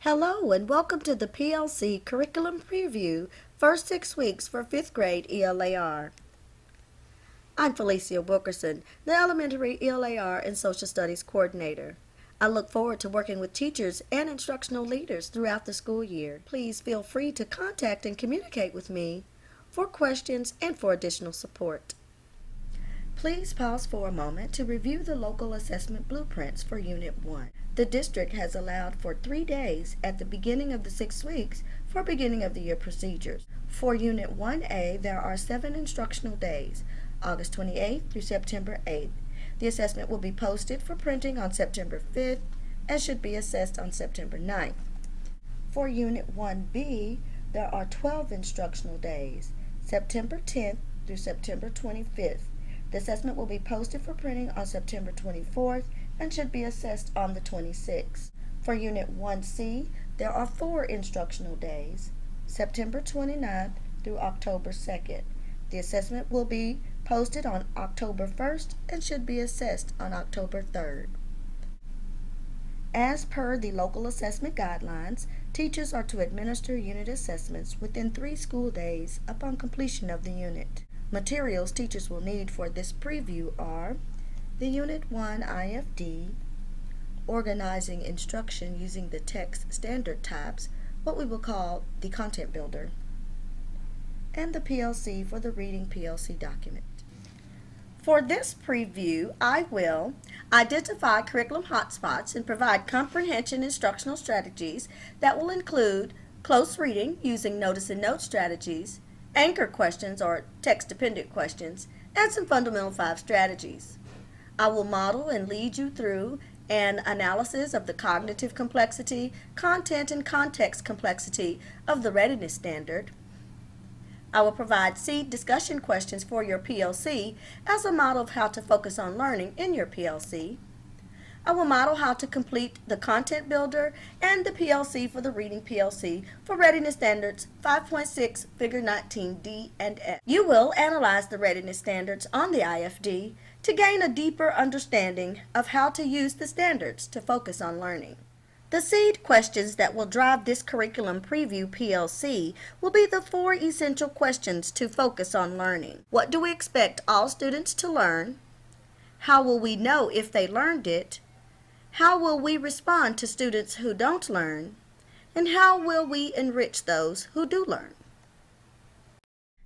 Hello and welcome to the PLC Curriculum Preview, first 6 weeks for 5th grade ELAR. I'm Felicia Wilkerson, the Elementary ELAR and Social Studies Coordinator. I look forward to working with teachers and instructional leaders throughout the school year. Please feel free to contact and communicate with me for questions and for additional support. Please pause for a moment to review the local assessment blueprints for Unit 1. The district has allowed for 3 days at the beginning of the 6 weeks for beginning of the year procedures. For Unit 1A, there are 7 instructional days, August 28th through September 8th. The assessment will be posted for printing on September 5th and should be assessed on September 9th. For Unit 1B, there are 12 instructional days, September 10th through September 25th. The assessment will be posted for printing on September 24th and should be assessed on the 26th. For Unit 1C, there are 4 instructional days, September 29th through October 2nd. The assessment will be posted on October 1st and should be assessed on October 3rd. As per the local assessment guidelines, teachers are to administer unit assessments within 3 school days upon completion of the unit. Materials teachers will need for this preview are the Unit 1 IFD, organizing instruction using the text standard types, what we will call the content builder, and the PLC for the reading PLC document. For this preview, I will identify curriculum hotspots and provide comprehension instructional strategies that will include close reading using notice and note strategies, anchor questions or text-dependent questions, and some fundamental 5 strategies. I will model and lead you through an analysis of the cognitive complexity, content, and context complexity of the readiness standard. I will provide seed discussion questions for your PLC as a model of how to focus on learning in your PLC. I will model how to complete the content builder and the PLC for the reading PLC for readiness standards 5.6, figure 19D and F. You will analyze the readiness standards on the IFD to gain a deeper understanding of how to use the standards to focus on learning. The seed questions that will drive this curriculum preview PLC will be the 4 essential questions to focus on learning. What do we expect all students to learn? How will we know if they learned it? How will we respond to students who don't learn? And how will we enrich those who do learn?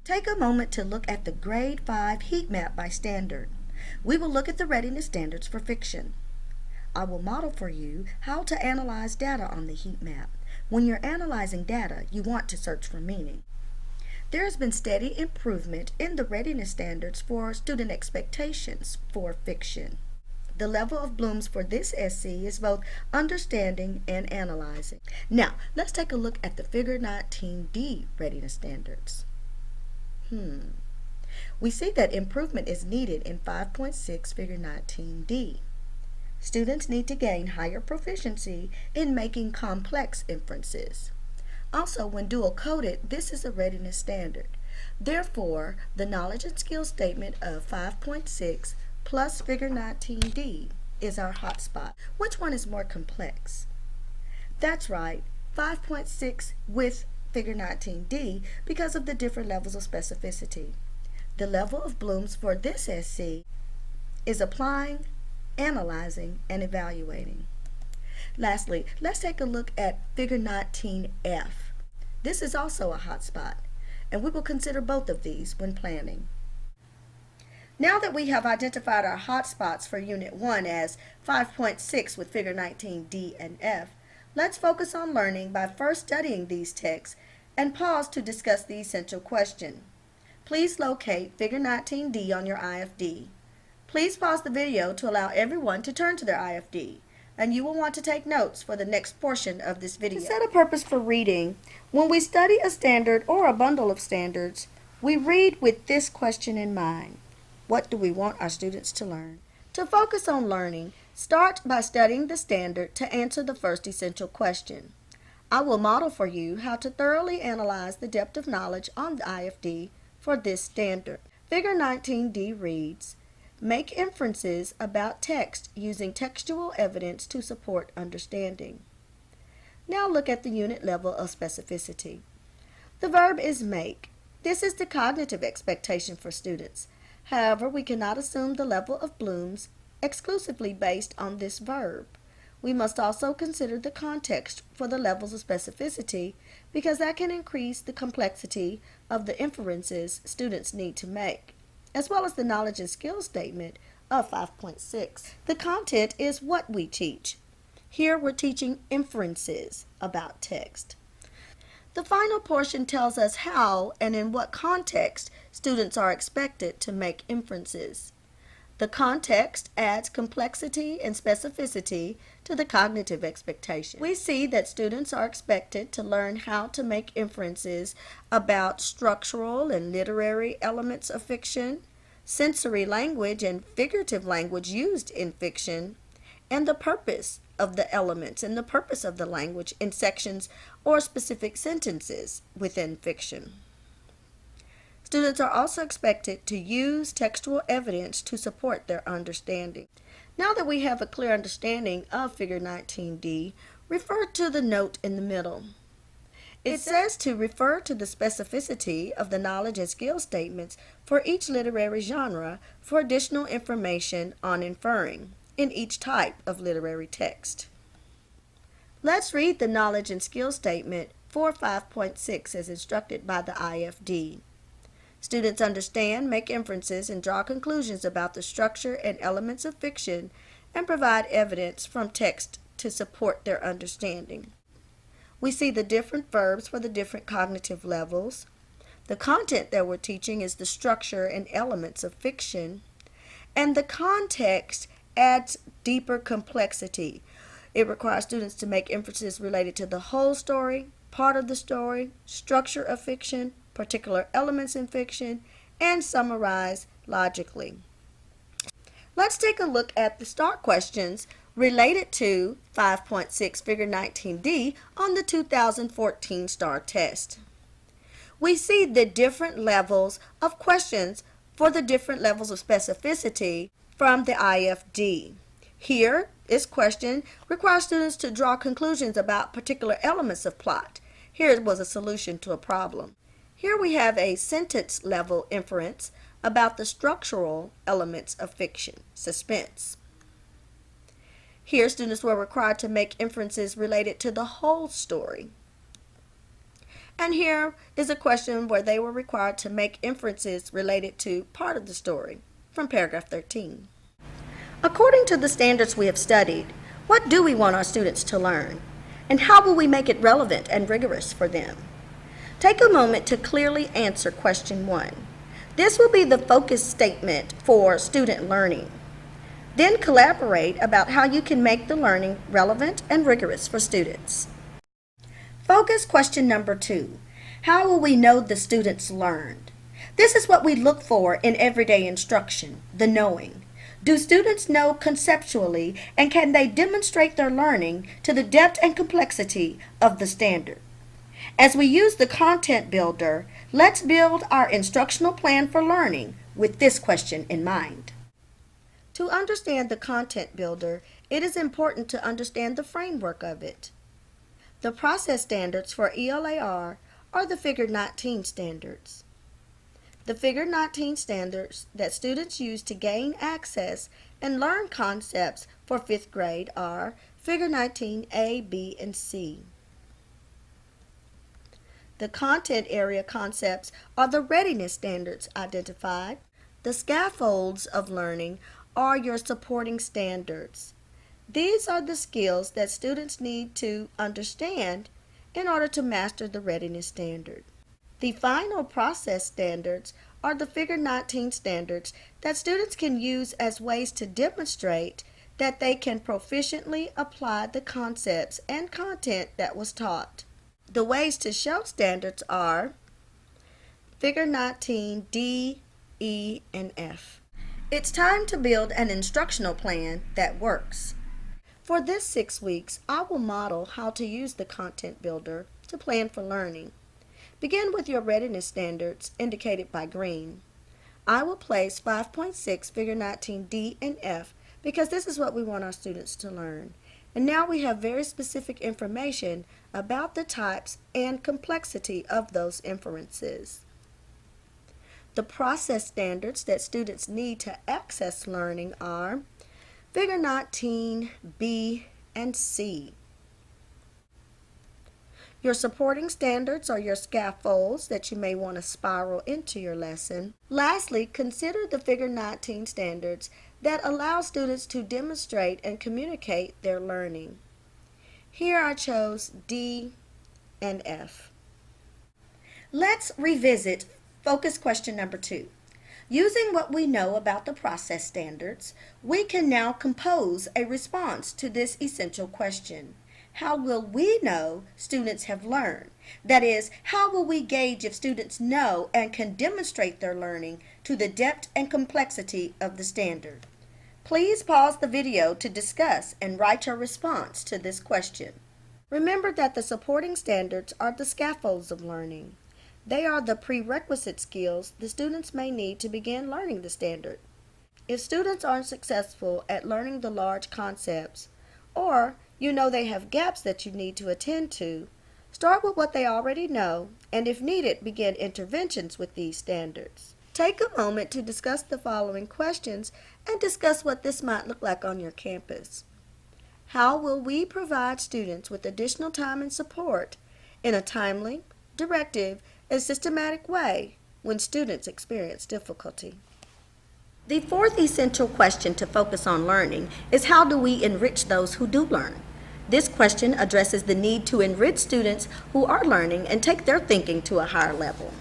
Take a moment to look at the Grade 5 heat map by standard. We will look at the readiness standards for fiction. I will model for you how to analyze data on the heat map. When you're analyzing data, you want to search for meaning. There has been steady improvement in the readiness standards for student expectations for fiction. The level of blooms for this SC is both understanding and analyzing. Now, let's take a look at the figure 19D readiness standards. We see that improvement is needed in 5.6 figure 19D. Students need to gain higher proficiency in making complex inferences. Also, when dual-coded, this is a readiness standard. Therefore, the knowledge and skills statement of 5.6 plus figure 19D is our hotspot. Which one is more complex? That's right, 5.6 with figure 19D because of the different levels of specificity. The level of blooms for this SC is applying, analyzing, and evaluating. Lastly, let's take a look at figure 19F. This is also a hotspot, and we will consider both of these when planning. Now that we have identified our hotspots for Unit 1 as 5.6 with figure 19D and F, let's focus on learning by first studying these texts and pause to discuss the essential question. Please locate figure 19D on your IFD. Please pause the video to allow everyone to turn to their IFD, and you will want to take notes for the next portion of this video. To set a purpose for reading, when we study a standard or a bundle of standards, we read with this question in mind. What do we want our students to learn? To focus on learning, start by studying the standard to answer the first essential question. I will model for you how to thoroughly analyze the depth of knowledge on the IFD for this standard. Figure 19D reads, make inferences about text using textual evidence to support understanding. Now look at the unit level of specificity. The verb is make. This is the cognitive expectation for students. However, we cannot assume the level of blooms exclusively based on this verb. We must also consider the context for the levels of specificity because that can increase the complexity of the inferences students need to make, as well as the knowledge and skills statement of 5.6. The content is what we teach. Here we're teaching inferences about text. The final portion tells us how and in what context students are expected to make inferences. The context adds complexity and specificity to the cognitive expectation. We see that students are expected to learn how to make inferences about structural and literary elements of fiction, sensory language and figurative language used in fiction, and the purpose of the elements and the purpose of the language in sections or specific sentences within fiction. Students are also expected to use textual evidence to support their understanding. Now that we have a clear understanding of Figure 19D, refer to the note in the middle. It says to refer to the specificity of the knowledge and skill statements for each literary genre for additional information on inferring in each type of literary text. Let's read the knowledge and skill statement for 5.6 as instructed by the IFD. Students understand, make inferences, and draw conclusions about the structure and elements of fiction and provide evidence from text to support their understanding. We see the different verbs for the different cognitive levels. The content that we're teaching is the structure and elements of fiction, and the context adds deeper complexity. It requires students to make inferences related to the whole story, part of the story, structure of fiction, particular elements in fiction, and summarize logically. Let's take a look at the STAR questions related to 5.6 Figure 19D on the 2014 STAR test. We see the different levels of questions for the different levels of specificity from the IFD. Here, this question requires students to draw conclusions about particular elements of plot. Here was a solution to a problem. Here we have a sentence level inference about the structural elements of fiction, suspense. Here, students were required to make inferences related to the whole story. And here is a question where they were required to make inferences related to part of the story from paragraph 13. According to the standards we have studied, what do we want our students to learn? And how will we make it relevant and rigorous for them? Take a moment to clearly answer question 1. This will be the focus statement for student learning. Then collaborate about how you can make the learning relevant and rigorous for students. Focus question number 2. How will we know the students learned? This is what we look for in everyday instruction, the knowing. Do students know conceptually, and can they demonstrate their learning to the depth and complexity of the standard? As we use the content builder, let's build our instructional plan for learning with this question in mind. To understand the content builder, it is important to understand the framework of it. The process standards for ELAR are the Figure 19 standards. The Figure 19 standards that students use to gain access and learn concepts for 5th grade are Figure 19 A, B, and C. The content area concepts are the readiness standards identified. The scaffolds of learning are your supporting standards. These are the skills that students need to understand in order to master the readiness standard. The final process standards are the Figure 19 standards that students can use as ways to demonstrate that they can proficiently apply the concepts and content that was taught. The ways to show standards are Figure 19 D, E, and F. It's time to build an instructional plan that works. For this 6 weeks, I will model how to use the content builder to plan for learning. Begin with your readiness standards indicated by green. I will place 5.6 Figure 19 D and F because this is what we want our students to learn. And now we have very specific information about the types and complexity of those inferences. The process standards that students need to access learning are Figure 19, B, and C. Your supporting standards are your scaffolds that you may want to spiral into your lesson. Lastly, consider the Figure 19 standards that allow students to demonstrate and communicate their learning. Here I chose D and F. Let's revisit focus question number 2. Using what we know about the process standards, we can now compose a response to this essential question. How will we know students have learned? That is, how will we gauge if students know and can demonstrate their learning to the depth and complexity of the standard? Please pause the video to discuss and write your response to this question. Remember that the supporting standards are the scaffolds of learning. They are the prerequisite skills the students may need to begin learning the standard. If students aren't successful at learning the large concepts, or you know they have gaps that you need to attend to, start with what they already know, and if needed, begin interventions with these standards. Take a moment to discuss the following questions and discuss what this might look like on your campus. How will we provide students with additional time and support in a timely, directive, and systematic way when students experience difficulty? The fourth essential question to focus on learning is how do we enrich those who do learn? This question addresses the need to enrich students who are learning and take their thinking to a higher level.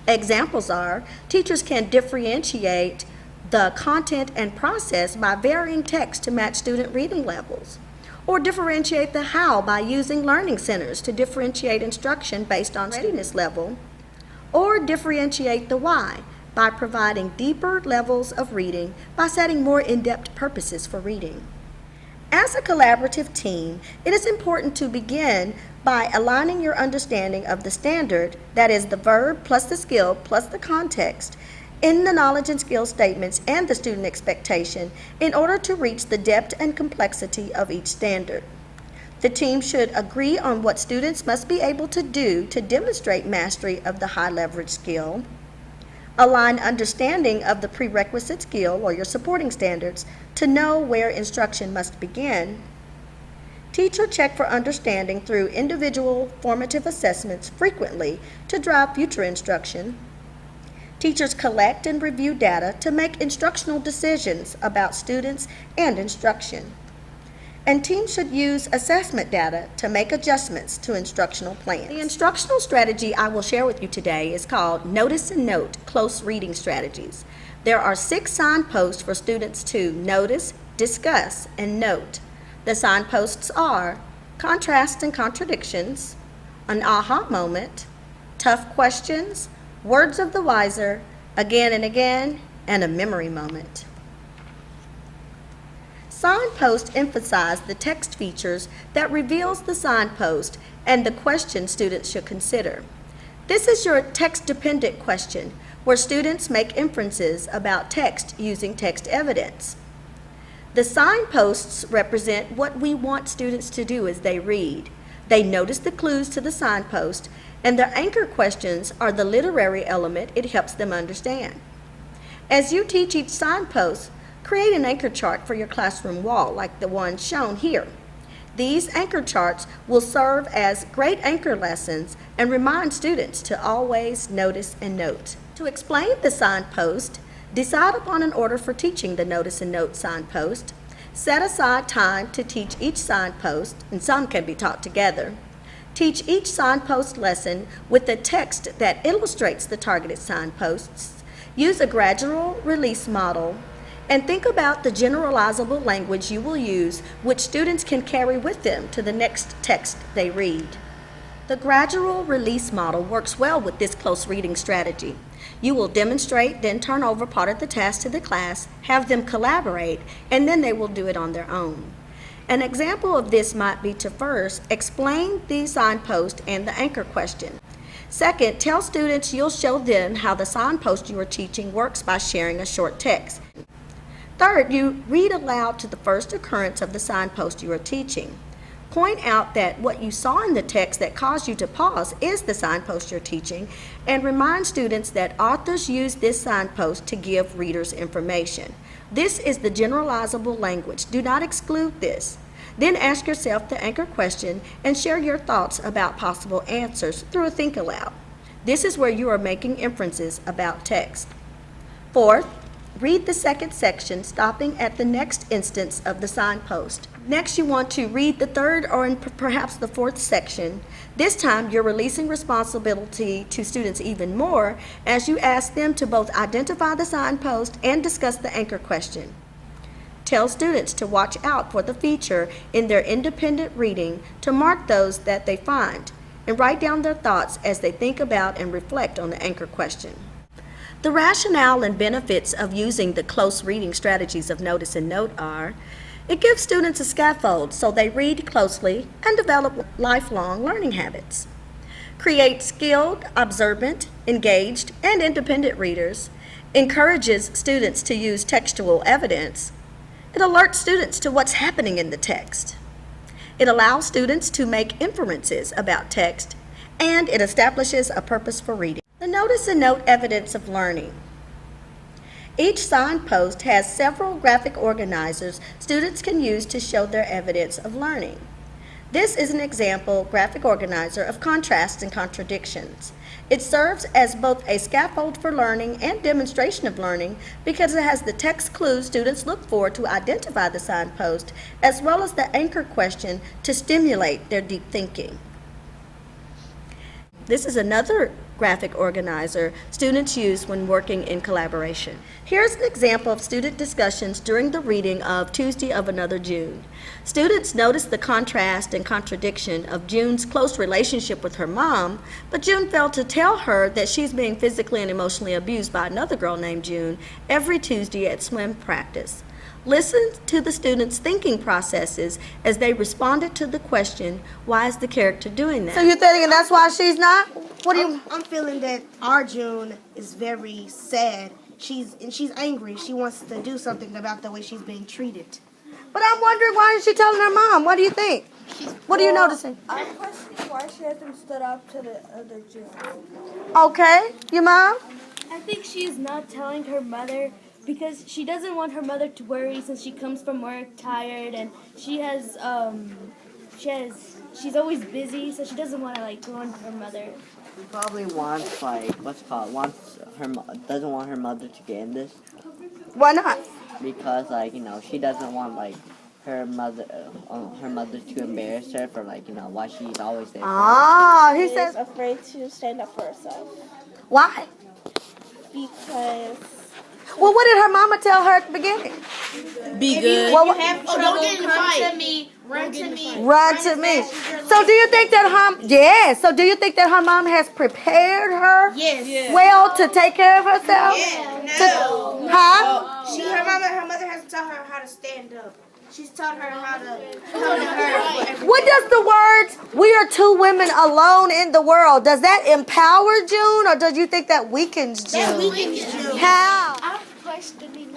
Examples are, teachers can differentiate the content and process by varying text to match student reading levels, or differentiate the how by using learning centers to differentiate instruction based on readiness level, or differentiate the why by providing deeper levels of reading by setting more in-depth purposes for reading. As a collaborative team, it is important to begin by aligning your understanding of the standard, that is the verb plus the skill plus the context, in the knowledge and skill statements and the student expectation in order to reach the depth and complexity of each standard. The team should agree on what students must be able to do to demonstrate mastery of the high leverage skill, align understanding of the prerequisite skill or your supporting standards to know where instruction must begin, teach or check for understanding through individual formative assessments frequently to drive future instruction. Teachers collect and review data to make instructional decisions about students and instruction. And teams should use assessment data to make adjustments to instructional plans. The instructional strategy I will share with you today is called Notice and Note Close Reading Strategies. There are 6 signposts for students to notice, discuss, and note. The signposts are contrasts and contradictions, an aha moment, tough questions, words of the wiser, again and again, and a memory moment. Signposts emphasize the text features that reveals the signpost and the question students should consider. This is your text-dependent question, where students make inferences about text using text evidence. The signposts represent what we want students to do as they read. They notice the clues to the signpost, and their anchor questions are the literary element it helps them understand. As you teach each signpost, create an anchor chart for your classroom wall like the one shown here. These anchor charts will serve as great anchor lessons and remind students to always notice and note. To explain the signpost, decide upon an order for teaching the notice and note signpost. Set aside time to teach each signpost, and some can be taught together. Teach each signpost lesson with a text that illustrates the targeted signposts. Use a gradual release model and think about the generalizable language you will use, which students can carry with them to the next text they read. The gradual release model works well with this close reading strategy. You will demonstrate, then turn over part of the task to the class, have them collaborate, and then they will do it on their own. An example of this might be to first explain the signpost and the anchor question. Second, tell students you'll show them how the signpost you are teaching works by sharing a short text. Third, you read aloud to the first occurrence of the signpost you are teaching. Point out that what you saw in the text that caused you to pause is the signpost you're teaching, and remind students that authors use this signpost to give readers information. This is the generalizable language. Do not exclude this. Then ask yourself the anchor question and share your thoughts about possible answers through a think aloud. This is where you are making inferences about text. Fourth, read the second section, stopping at the next instance of the signpost. Next, you want to read the third or perhaps the fourth section. This time, you're releasing responsibility to students even more as you ask them to both identify the signpost and discuss the anchor question. Tell students to watch out for the feature in their independent reading to mark those that they find, and write down their thoughts as they think about and reflect on the anchor question. The rationale and benefits of using the close reading strategies of Notice and Note are: it gives students a scaffold so they read closely and develop lifelong learning habits. Creates skilled, observant, engaged, and independent readers. Encourages students to use textual evidence. It alerts students to what's happening in the text. It allows students to make inferences about text, and it establishes a purpose for reading. The Notice and Note evidence of learning. Each signpost has several graphic organizers students can use to show their evidence of learning. This is an example graphic organizer of contrasts and contradictions. It serves as both a scaffold for learning and demonstration of learning because it has the text clues students look for to identify the signpost, as well as the anchor question to stimulate their deep thinking. This is another graphic organizer students use when working in collaboration. Here's an example of student discussions during the reading of Tuesday of Another June. Students noticed the contrast and contradiction of June's close relationship with her mom, but June failed to tell her that she's being physically and emotionally abused by another girl named June every Tuesday at swim practice. Listen to the students' thinking processes as they responded to the question, why is the character doing that? So you're thinking that's why she's not? What do you? I'm feeling that our June is very sad. She's angry. She wants to do something about the way she's being treated. But I'm wondering, why is she telling her mom? What do you think? What are you noticing? I'm questioning why she hasn't stood up to the other June. Okay, your mom? I think she's not telling her mother because she doesn't want her mother to worry since she comes from work tired and she's always busy, so she doesn't want to go on her mother. She probably wants doesn't want her mother to get in this Why not? because she doesn't want her mother to embarrass her for why she's always there. Ah, he She says, is afraid to stand up for herself why? because Well, what did her mama tell her at the beginning? Be good. Well, Don't get in a fight. To me. Run to me. run to me. So do you think that so do you think that her mom has prepared her well to take care of herself? No. Huh? Her mother hasn't taught her how to stand up. She's taught her how to come to her. What does the words, we are two women alone in the world, does that empower June, or does you think that weakens June? How? I'm questioning,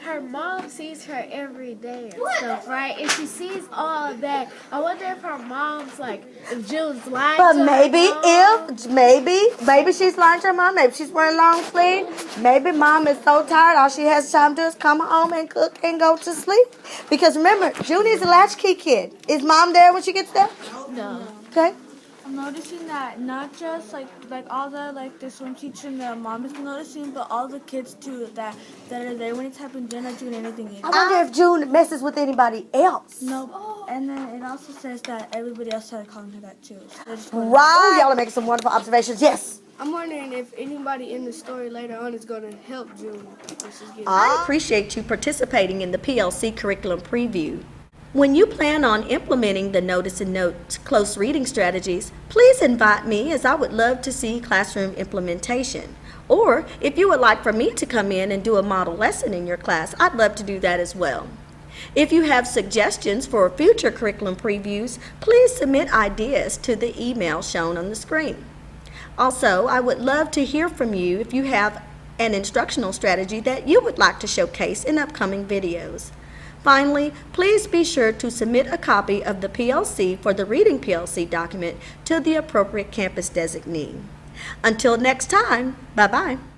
her mom sees her every day and stuff, right? And she sees all of that. I wonder if her mom's, if June's lying But to maybe her mom. maybe she's lying to her mom, maybe she's wearing long sleeves, maybe mom is so tired, all she has time to do is come home and cook and go to sleep. Because remember, June is a latchkey kid. Is mom there when she gets there? No. Okay. I'm noticing that not just all the the swim teacher and the mom is noticing, but all the kids too that are there when it's happening. They're not doing anything either. I wonder if June messes with anybody else. No, and then it also says that everybody else started calling her that too. So they're just going, Right. Y'all are making some wonderful observations. Yes. I'm wondering if anybody in the story later on is going to help June when she's getting I appreciate you participating in the PLC curriculum preview. When you plan on implementing the Notice and Note close reading strategies, please invite me, as I would love to see classroom implementation. Or if you would like for me to come in and do a model lesson in your class, I'd love to do that as well. If you have suggestions for future curriculum previews, please submit ideas to the email shown on the screen. Also, I would love to hear from you if you have an instructional strategy that you would like to showcase in upcoming videos. Finally, please be sure to submit a copy of the PLC for the Reading PLC document to the appropriate campus designee. Until next time, bye-bye.